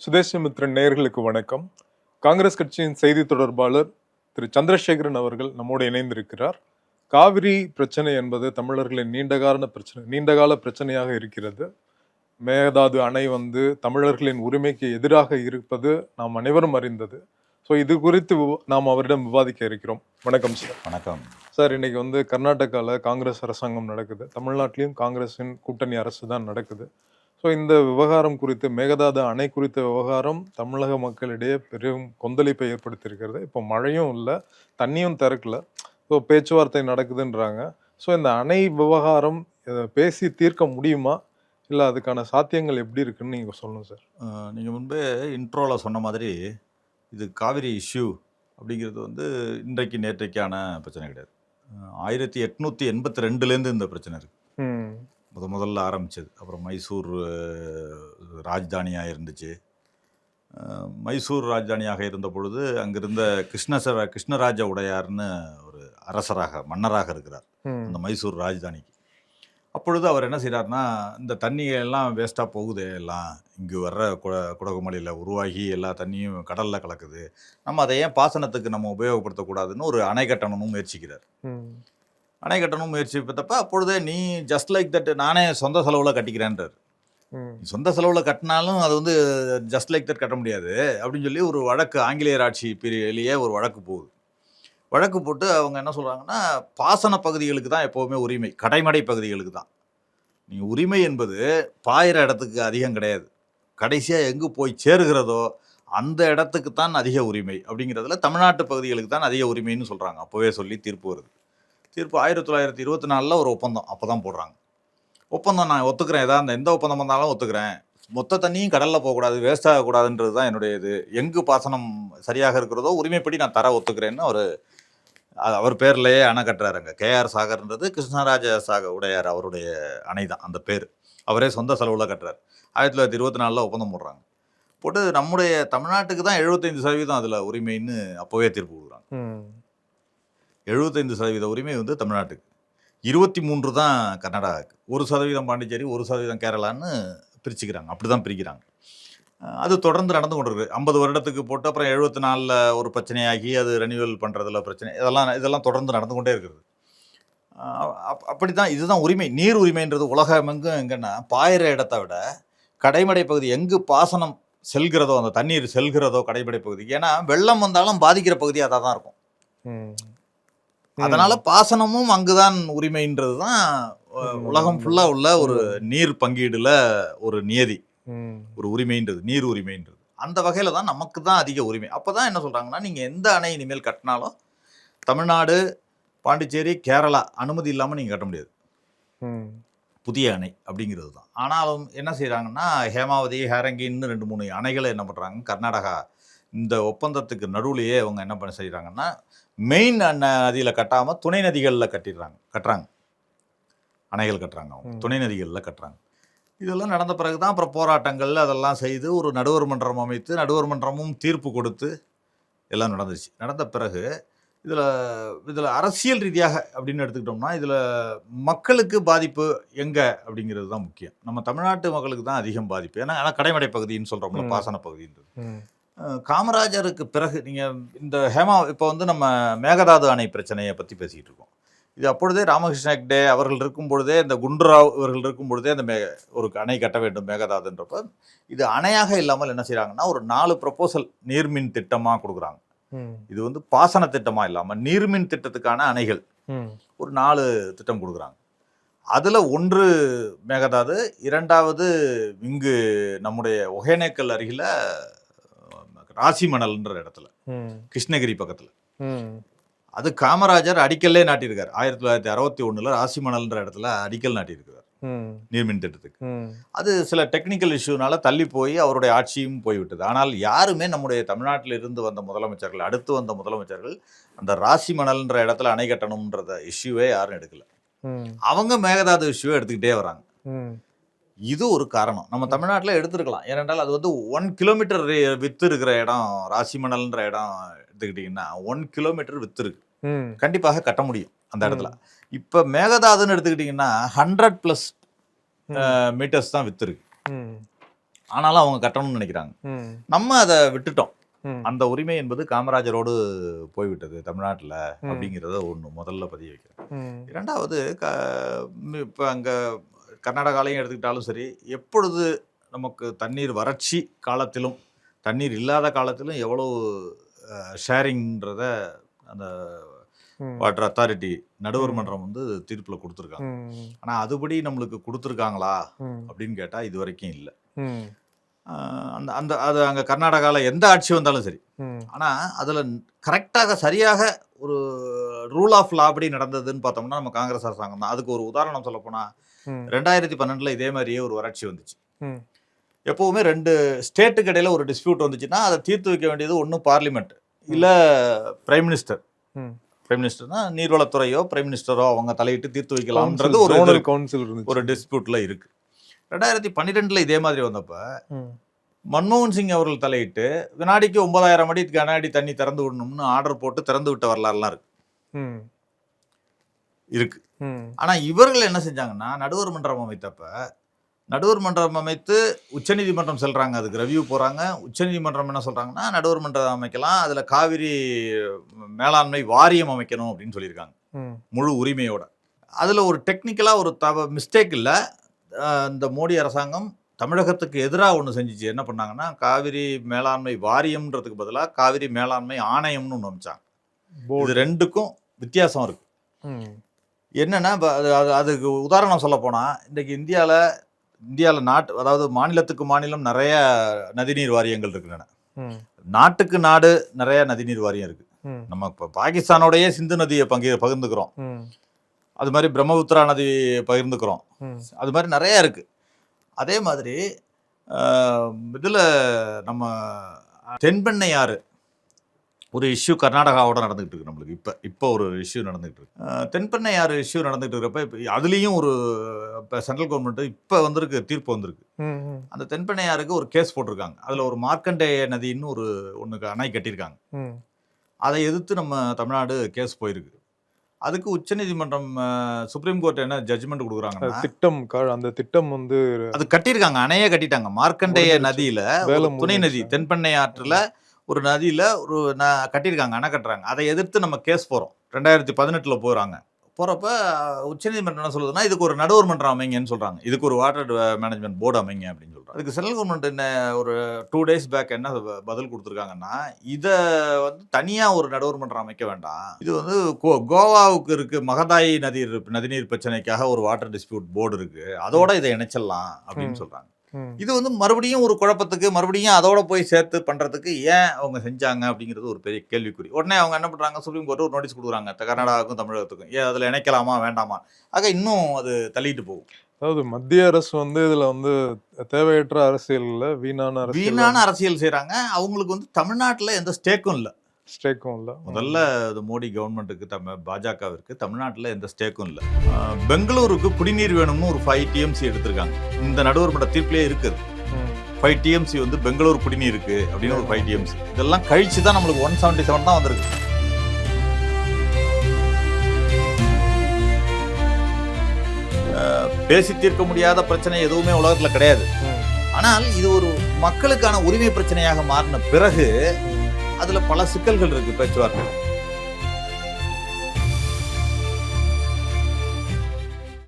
சுதேசமித்ரன் நேயர்களுக்கு வணக்கம். காங்கிரஸ் கட்சியின் செய்தி தொடர்பாளர் திரு சந்திரசேகரன் அவர்கள் நம்மோடு இணைந்திருக்கிறார். காவிரி பிரச்சனை என்பது தமிழர்களின் நீண்டகால பிரச்சனையாக இருக்கிறது. மேகதாது அணை தமிழர்களின் உரிமைக்கு எதிராக இருப்பது நாம் அனைவரும் அறிந்தது. ஸோ இது குறித்து நாம் அவரிடம் விவாதிக்க இருக்கிறோம். வணக்கம் சார். வணக்கம் சார். இன்னைக்கு கர்நாடகாவில் காங்கிரஸ் அரசாங்கம் நடக்குது, தமிழ்நாட்டிலையும் காங்கிரஸின் கூட்டணி அரசு தான் நடக்குது. ஸோ இந்த விவகாரம் குறித்து, மேகதாது அணை குறித்த விவகாரம் தமிழக மக்களிடையே பெரும் கொந்தளிப்பை ஏற்படுத்தியிருக்கிறது. இப்போ மழையும் இல்லை, தண்ணியும் திறக்கல. ஸோ பேச்சுவார்த்தை நடக்குதுன்றாங்க. ஸோ இந்த அணை விவகாரம் பேசி தீர்க்க முடியுமா, இல்லை அதுக்கான சாத்தியங்கள் எப்படி இருக்குன்னு நீங்கள் சொல்லணும் சார். நீங்கள் முன்பே இன்ட்ரோவில் சொன்ன மாதிரி இது காவிரி இஷ்யூ அப்படிங்கிறது இன்றைக்கு நேற்றைக்கான பிரச்சனை கிடையாது. 1882 இந்த பிரச்சனை இருக்குது. முதல்ல ஆரம்பிச்சது. அப்புறம் மைசூர் ராஜ்தானியாக இருந்துச்சு. மைசூர் ராஜ்தானியாக இருந்த பொழுது அங்கிருந்த கிருஷ்ணராஜ உடையார்னு ஒரு மன்னராக இருக்கிறார் அந்த மைசூர் ராஜ்தானிக்கு. அப்பொழுது அவர் என்ன செய்கிறார்னா, இந்த தண்ணியெல்லாம் வேஸ்ட்டாக போகுது, எல்லாம் இங்கே வர்ற குடகுமலையில் உருவாகி எல்லா தண்ணியும் கடலில் கலக்குது, நம்ம அதை ஏன் பாசனத்துக்கு நம்ம உபயோகப்படுத்தக்கூடாதுன்னு ஒரு அணை கட்டணும்னு முயற்சிக்கிறார். அணை கட்டணும் முயற்சிப்பட்டப்ப அப்பொழுதே நீ ஜஸ்ட் லைக் தட் நானே சொந்த செலவில் கட்டிக்கிறேன்றார். சொந்த செலவில் கட்டினாலும் அது ஜஸ்ட் லைக் தட் கட்ட முடியாது அப்படின்னு சொல்லி ஒரு வழக்கு, ஆங்கிலேயர் ஆட்சி பீரியட்லேயே ஒரு வழக்கு போகுது. வழக்கு போட்டு அவங்க என்ன சொல்கிறாங்கன்னா, பாசன பகுதிகளுக்கு தான் எப்போவுமே உரிமை, கடைமடை பகுதிகளுக்கு தான். நீங்கள் உரிமை என்பது பாயிற இடத்துக்கு அதிகம் கிடையாது, கடைசியாக எங்கே போய் சேருகிறதோ அந்த இடத்துக்கு தான் அதிக உரிமை. அப்படிங்கிறதுல தமிழ்நாட்டு பகுதிகளுக்கு தான் அதிக உரிமைன்னு சொல்கிறாங்க. அப்போவே சொல்லி தீர்ப்பு வருது. தீர்ப்பு 1924 ஒரு ஒப்பந்தம் அப்போ தான் போடுறாங்க. ஒப்பந்தம் நான் ஒத்துக்கிறேன், எந்த ஒப்பந்தம் வந்தாலும் ஒத்துக்கிறேன், மொத்த தண்ணியும் கடலில் போகக்கூடாது, வேஸ்ட் ஆகக்கூடாதுன்றது தான் என்னுடைய இது, எங்கு பாசனம் சரியாக இருக்கிறதோ உரிமைப்படி நான் தர ஒத்துக்கிறேன்னு அவர் பேர்லேயே அணை கட்டுறாருங்க. கேஆர் சாகர்ன்றது கிருஷ்ணராஜ உடையார் அவருடைய அணை தான் அந்த பேர். அவரே சொந்த செலவில் கட்டுறாரு. 1924 ஒப்பந்தம் போடுறாங்க. போட்டு நம்முடைய தமிழ்நாட்டுக்கு தான் 75% அதில் உரிமைன்னு அப்போவே தீர்ப்பு கொடுக்குறாங்க. 75% உரிமை தமிழ்நாட்டுக்கு, 23 தான் கர்நாடகாவுக்கு, 1% பாண்டிச்சேரி, 1% கேரளான்னு பிரிச்சுக்கிறாங்க. அப்படி தான் பிரிக்கிறாங்க. அது தொடர்ந்து நடந்து கொண்டு இருக்குது. 50 வருடத்துக்கு போட்டு அப்புறம் 74 ஒரு பிரச்சனையாகி அது ரெனியூவல் பண்ணுறதுல பிரச்சனை, இதெல்லாம் தொடர்ந்து நடந்து கொண்டே இருக்குது. அப்படி தான் இதுதான் உரிமை. நீர் உரிமைன்றது உலகமெங்கும் எங்கன்னா, பாயிற இடத்த விட கடைமடை பகுதி எங்கு பாசனம் செல்கிறதோ, அந்த தண்ணீர் செல்கிறதோ கடைமடை பகுதிக்கு, ஏன்னா வெள்ளம் வந்தாலும் பாதிக்கிற பகுதி அதாக தான் இருக்கும். அதனால பாசனமும் அங்குதான் உரிமைன்றது தான் உலகம் ஃபுல்லா உள்ள ஒரு நீர் பங்கீடுல ஒரு நியதி, ஒரு உரிமைன்றது, நீர் உரிமைன்றது. அந்த வகையில தான் நமக்கு தான் அதிக உரிமை. அப்பதான் என்ன சொல்றாங்கன்னா, நீங்க எந்த அணை இனிமேல் கட்டினாலும் தமிழ்நாடு, பாண்டிச்சேரி, கேரளா அனுமதி இல்லாம நீங்க கட்ட முடியாது, புதிய அணை அப்படிங்கிறது தான். ஆனாலும் என்ன செய்யறாங்கன்னா, ஹேமாவதி, ஹேரங்கின்னு 2-3 அணைகளை என்ன பண்றாங்க, கர்நாடகா இந்த ஒப்பந்தத்துக்கு நடுவுலையே அவங்க என்ன செய்யறாங்கன்னா, மெயின் நதியில் கட்டாமல் துணை நதிகளில் கட்டுறாங்க, அணைகள் கட்டுறாங்க, அவங்க துணை நதிகளில் கட்டுறாங்க. இதெல்லாம் நடந்த பிறகு தான் அப்புறம் போராட்டங்கள் அதெல்லாம் செய்து ஒரு நடுவர் மன்றம் அமைத்து, நடுவர் மன்றமும் தீர்ப்பு கொடுத்து எல்லாம் நடந்துச்சு. நடந்த பிறகு இதில் அரசியல் ரீதியாக அப்படின்னு எடுத்துக்கிட்டோம்னா, இதில் மக்களுக்கு பாதிப்பு எங்கே அப்படிங்கிறது தான் முக்கியம். நம்ம தமிழ்நாட்டு மக்களுக்கு தான் அதிகம் பாதிப்பு. ஏன்னா கடைமடை பகுதின்னு சொல்கிறோம்ல, பாசன பகுதின்றது. காமராஜருக்கு பிறகு நீங்கள் இந்த இப்போ நம்ம மேகதாது அணை பிரச்சனையை பற்றி பேசிக்கிட்டு இருக்கோம். இது அப்பொழுதே ராமகிருஷ்ண ஹெக்டே அவர்கள் இருக்கும் பொழுதே, இந்த குண்டுராவ் இவர்கள் இருக்கும் பொழுதே அந்த ஒரு அணை கட்ட வேண்டும் மேகதாதுன்றப்ப, இது அணையாக இல்லாமல் என்ன செய்கிறாங்கன்னா, ஒரு 4 ப்ரொபோசல் நீர்மின் திட்டமாக கொடுக்குறாங்க. இது பாசன திட்டமாக இல்லாமல் நீர்மின் திட்டத்துக்கான அணைகள் ஒரு 4 திட்டம் கொடுக்குறாங்க. அதில் 1 மேகதாது, 2வது இங்கு நம்முடைய ஒகேனக்கல் அருகில் ராசிமணல்ன்ற இடத்துல, கிருஷ்ணகிரி பக்கத்துல. அது காமராஜர் அடிக்கல்லே நாட்டியிருக்காரு. 1961 ராசிமணல்ன்ற இடத்துல அடிக்கல் நாட்டியிருக்கிறார் நீர்மின் திட்டத்துக்கு. அது சில டெக்னிக்கல் இஷ்யூனால தள்ளி போய் அவருடைய ஆட்சியும் போய்விட்டது. ஆனால் யாருமே நம்முடைய தமிழ்நாட்டில் இருந்து வந்த முதலமைச்சர்கள், அடுத்து வந்த முதலமைச்சர்கள் அந்த ராசிமணல்ன்ற இடத்துல அணை கட்டணும்ன்றத இஷ்யூவே யாரும் எடுக்கல. அவங்க மேகதாது இஷ்யூவை எடுத்துக்கிட்டே வராங்க. இது ஒரு காரணம். நம்ம தமிழ்நாட்டில் எடுத்துருக்கலாம். ஏனென்றால் அது 1 கிலோமீட்டர் வித்து இருக்கிற இடம், ராசிமணல்ன்ற இடம் எடுத்துக்கிட்டிங்கன்னா 1 கிலோமீட்டர் வித்து இருக்கு, கண்டிப்பாக கட்ட முடியும் அந்த இடத்துல. இப்போ மேகதாதுன்னு எடுத்துக்கிட்டிங்கன்னா 100+ மீட்டர்ஸ் தான் வித்து இருக்கு. ஆனாலும் அவங்க கட்டணும்னு நினைக்கிறாங்க. ம். நம்ம அதை விட்டுட்டோம். ம். அந்த உரிமை என்பது காமராஜரோடு போய்விட்டது தமிழ்நாட்டில் ம். அப்படிங்கிறத ஒன்று முதல்ல பதிய வைக்கிறேன். ம். இரண்டாவது இப்போ அங்கே கர்நாடகாலையும் எடுத்துக்கிட்டாலும் சரி, எப்பொழுது நமக்கு தண்ணீர் வறட்சி காலத்திலும் தண்ணீர் இல்லாத காலத்திலும் எவ்வளோ ஷேரிங்ன்றத அந்த ம். வாட்டர் அத்தாரிட்டி நடுவர் மன்றம் வந்து தீர்ப்பில் கொடுத்துருக்காங்க. ம். ஆனால் அதுபடி நம்மளுக்கு கொடுத்துருக்காங்களா ம். அப்படின்னு கேட்டால் இது வரைக்கும் இல்லை. ம். அந்த அந்த அது அங்கே கர்நாடகாவில் எந்த ஆட்சி வந்தாலும் சரி, ம். ஆனால் அதில் கரெக்டாக சரியாக ஒரு ரூல் ஆஃப் லா படி நடந்ததுன்னு பார்த்தோம்னா நம்ம காங்கிரஸ் அரசாங்கம் தான். அதுக்கு ஒரு உதாரணம் சொல்லப்போனால் ம். 2012 இதே மாதிரியே ஒரு வறட்சி வந்துச்சு. ம். எப்போவுமே 2 ஸ்டேட்டுக்கு இடையில ஒரு டிஸ்பியூட் வந்துச்சுன்னா அதை தீர்த்து வைக்க வேண்டியது ஒன்று பார்லிமெண்ட் இல்லை பிரைம் மினிஸ்டர். ம். பிரைம் மினிஸ்டர்னா நீர்வளத்துறையோ பிரைம் மினிஸ்டரோ அவங்க தலையிட்டு தீர்த்து வைக்கலாம்ன்றது ஒரு ஜோனல் கவுன்சில் இருந்துச்சு. ஒரு டிஸ்பியூட்ல இருக்கு. 2012 இதே மாதிரி வந்தப்ப ம். மன்மோகன் சிங் அவர்கள் தலையிட்டு வினாடிக்கு 9000 அடி கன அடி தண்ணி திறந்து விடணும்னு ஆர்டர் போட்டு திறந்து விட்ட வரலாறுலாம் ம். இருக்கு. ம். ஆனா இவர்கள் என்ன செஞ்சாங்கன்னா நடுவர் மன்றம் அமைத்தப்ப நடுவர் மன்றம் அமைத்து உச்சநீதிமன்றம் செல்றாங்க, அதுக்கு ரெவியூ போறாங்க. உச்சநீதிமன்றம் என்ன சொல்றாங்கன்னா நடுவர் மன்றம் அமைக்கலாம், அதுல காவிரி மேலாண்மை வாரியம் அமைக்கணும் அப்படின்னு சொல்லியிருக்காங்க ம். முழு உரிமையோட. அதுல ஒரு டெக்னிக்கலா ஒரு மிஸ்டேக் இல்லை. இந்த மோடி அரசாங்கம் தமிழகத்துக்கு எதிராக ஒன்று செஞ்சிச்சு. என்ன பண்ணாங்கன்னா காவிரி மேலாண்மை வாரியம்ன்றதுக்கு பதிலாக காவிரி மேலாண்மை ஆணையம்னு ஒன்று அமைச்சாங்க. இது ரெண்டுக்கும் வித்தியாசம் இருக்கு. ம். என்னன்னா அதுக்கு உதாரணம் சொல்ல போனால் இன்றைக்கு இந்தியாவில் நாட்டு அதாவது மாநிலத்துக்கு மாநிலம் நிறைய நதிநீர் வாரியங்கள் இருக்கின்றன. ம். நாட்டுக்கு நாடு நிறைய நதிநீர் வாரியம் இருக்கு. ம். நம்ம இப்போ பாகிஸ்தானோடையே சிந்து நதியை பகிர்ந்துக்கிறோம். ம். அது மாதிரி பிரம்மபுத்திரா நதி பகிர்ந்துக்கிறோம். ம். அது மாதிரி நிறைய இருக்கு. அதே மாதிரி இதில் நம்ம தென்பெண்ணையாறு ஒரு இஷ்யூ கர்நாடகாவோட நடந்துகிட்டு இருக்கு. நம்மளுக்கு இப்போ ஒரு இஷ்யூ நடந்துகிட்டு இருக்கு. தென்பெண்ணையாறு இஷ்யூ நடந்துகிட்டு இருக்கிறப்ப இப்போ அதுலேயும் ஒரு இப்போ சென்ட்ரல் கவர்மெண்ட் இப்போ வந்திருக்கு, தீர்ப்பு வந்திருக்கு. ம். அந்த தென்பெண்ணையாருக்கு ஒரு கேஸ் போட்டிருக்காங்க. அதில் ஒரு மார்க்கண்டேய நதின்னு ஒன்று அணை கட்டியிருக்காங்க. ம். அதை எதிர்த்து நம்ம தமிழ்நாடு கேஸ் போயிருக்கு. அதுக்கு உச்சநீதிமன்றம் சுப்ரீம் கோர்ட் என்ன ஜட்ஜ்மெண்ட் கொடுக்குறாங்கன்னா திட்டம் அந்த திட்டம் வந்து அது கட்டியிருக்காங்க, அணையே கட்டிட்டாங்க. மார்க்கண்டேய நதியில துணை நதி தென்பெண்ணை ஆற்றுல ஒரு நதியில கட்டியிருக்காங்க, அணை கட்டுறாங்க. அதை எதிர்த்து நம்ம கேஸ் போறோம். 2018 போறாங்க. போறப்ப உச்சநீதிமன்றம் என்ன சொல்லுதுன்னா இதுக்கு ஒரு நடுவர் மன்றம் அமைங்கன்னு சொல்றாங்க. இதுக்கு ஒரு வாட்டர் மேனேஜ்மெண்ட் போர்டு அமைங்க அப்படின்னு சொல்றாங்க. அதுக்கு சென்ட்ரல் கவர்மெண்ட் என்ன ஒரு 2 days பேக் என்ன பதில் கொடுத்துருக்காங்கன்னா இதை வந்து தனியா ஒரு நடுவர் மன்றம் அமைக்க வேண்டாம். இது வந்து கோவாவுக்கு இருக்கு மகதாயி நதிநீர் பிரச்சனைக்காக ஒரு வாட்டர் டிஸ்பியூட் போர்டு இருக்கு, அதோட இதை இணைச்சிடலாம் அப்படின்னு சொல்றாங்க. இது வந்து மறுபடியும் ஒரு குழப்பத்துக்கு மறுபடியும் அதோட போய் சேர்த்து பண்றதுக்கு ஏன் அவங்க செஞ்சாங்க அப்படிங்கிறது ஒரு பெரிய கேள்விக்குறி. உடனே அவங்க என்ன பண்றாங்க, சுப்ரீம் கோர்ட் ஒரு நோட்டீஸ் கொடுக்குறாங்க கர்நாடகாவுக்கும் தமிழகத்துக்கும், ஏன் அதில் இணைக்கலாமா வேண்டாமா. ஆக இன்னும் அது தள்ளிட்டு போகும். அதாவது மத்திய அரசு வந்து இதுல வந்து தேவையற்ற அரசியல் வீணான அரசியல் செய்யறாங்க. அவங்களுக்கு வந்து தமிழ்நாட்டுல எந்த ஸ்டேக்கும் இல்லை. முதல்ல மோடி கவர்மெண்ட்டுக்கு பாஜகவிற்கு தமிழ்நாட்டில் எந்த ஸ்டேக்கும் இல்லை. பெங்களூருக்கு குடிநீர் வேணும்னு ஒரு 5 TMC எடுத்திருக்காங்க. இந்த நடுவர் மன்ற தீர்ப்பிலே இருக்குது. 5 TMC வந்து பெங்களூர் குடிநீருக்கு அப்படின்னு ஒரு 5 TMC. இதெல்லாம் கழிச்சு தான் நம்மளுக்கு 177 தான் வந்திருக்கு. பேசி தீர்க்க முடியாத பிரச்சனை எதுவுமே உலகத்துல கிடையாது. ஆனால் இது ஒரு மக்களுக்கான உரிமை பிரச்சனையாக மாறின பிறகு அதுல பல சிக்கல்கள் இருக்கு பேச்சுவார்த்தை.